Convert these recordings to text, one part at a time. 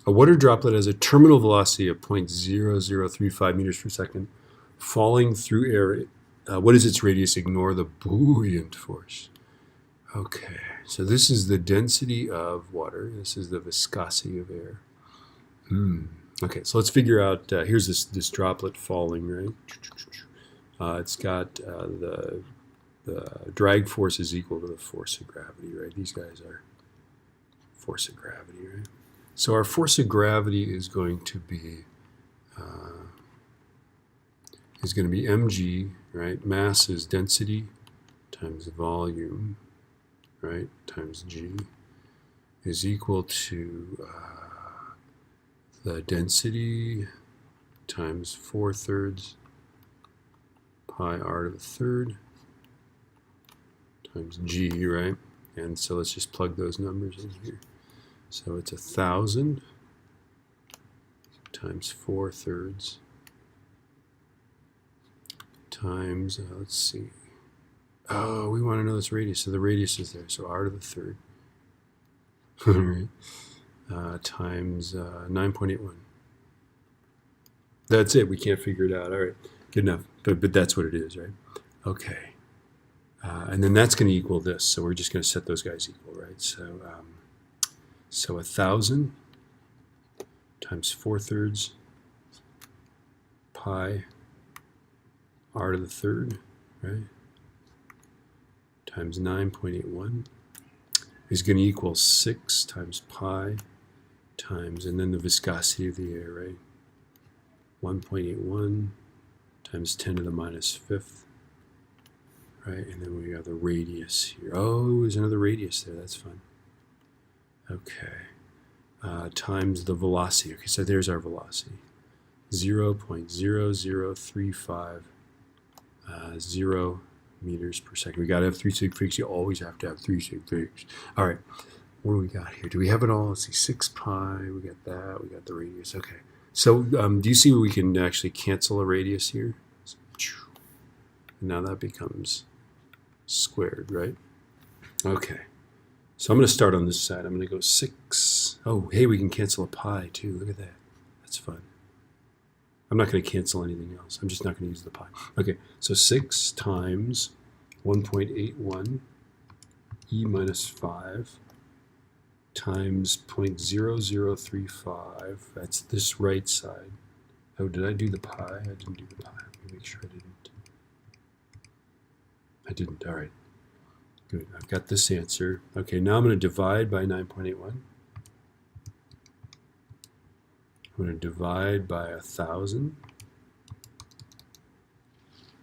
A water droplet has a terminal velocity of 0.0035 meters per second, falling through air. What is its radius? Ignore the buoyant force. Okay, so this is the density of water. This is the viscosity of air. Okay, so let's figure out, here's this droplet falling, right? It's got the drag force is equal to the force of gravity, right? These guys are force of gravity, right? So our force of gravity is going to be mg, right? Mass is density times volume, right? Times g is equal to the density times 4/3 pi r to the third times g, right? And so let's just plug those numbers in here. So it's 1,000 times 4/3 times, let's see. Oh, we want to know this radius. So the radius is there. So r to the third. Times 9.81. That's it. We can't figure it out. All right. Good enough. But that's what it is, right? Okay. And then that's going to equal this. So we're just going to set those guys equal, right? So 1,000 times 4/3 pi r to the third, right? Times 9.81 is going to equal 6 times pi times, and then the viscosity of the air, right? 1.81 times 10 to the minus fifth, right? And then we have the radius here. Oh, there's another radius there. That's fun. Okay. Times the velocity. Okay, so there's our velocity. 0.0035 meters per second. We got to have 3 sig figs. You always have to have 3 sig figs. All right. What do we got here? Do we have it all? Let's see. 6 pi. We got that. We got the radius. Okay. So do you see we can actually cancel a radius here? Now that becomes squared, right? Okay. So I'm going to start on this side. I'm going to go 6. Oh, hey, we can cancel a pi too. Look at that. That's fun. I'm not going to cancel anything else. I'm just not going to use the pi. Okay, so 6 times 1.81 e minus 5 times 0.0035. That's this right side. Oh, did I do the pi? I didn't do the pi. Let me make sure I didn't. I didn't. All right. Good. I've got this answer. Okay, now I'm going to divide by 9.81. I'm going to divide by 1,000.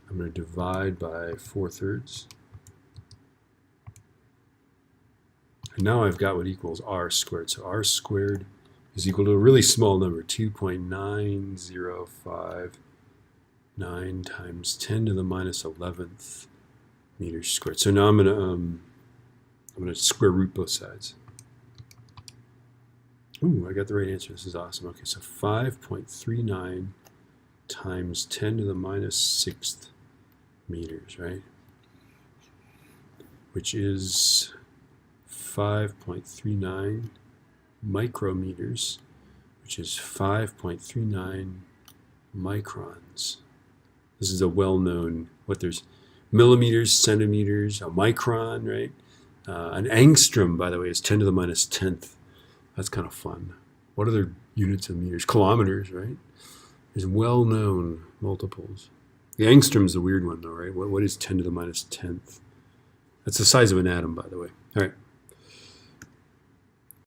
I'm going to divide by 4/3. And now I've got what equals r squared. So r squared is equal to a really small number, 2.9059 times 10 to the minus 11th meters squared. So now I'm going to square root both sides. Ooh, I got the right answer. This is awesome. Okay, so 5.39 times 10 to the minus 6th meters, right? Which is 5.39 micrometers, which is 5.39 microns. This is a well-known, there's millimeters, centimeters, a micron, right? An angstrom, by the way, is 10 to the minus 10th. That's kind of fun. What other units of meters? Kilometers, right? There's well-known multiples. The angstrom is the weird one, though, right? What is 10 to the minus 10th? That's the size of an atom, by the way. All right.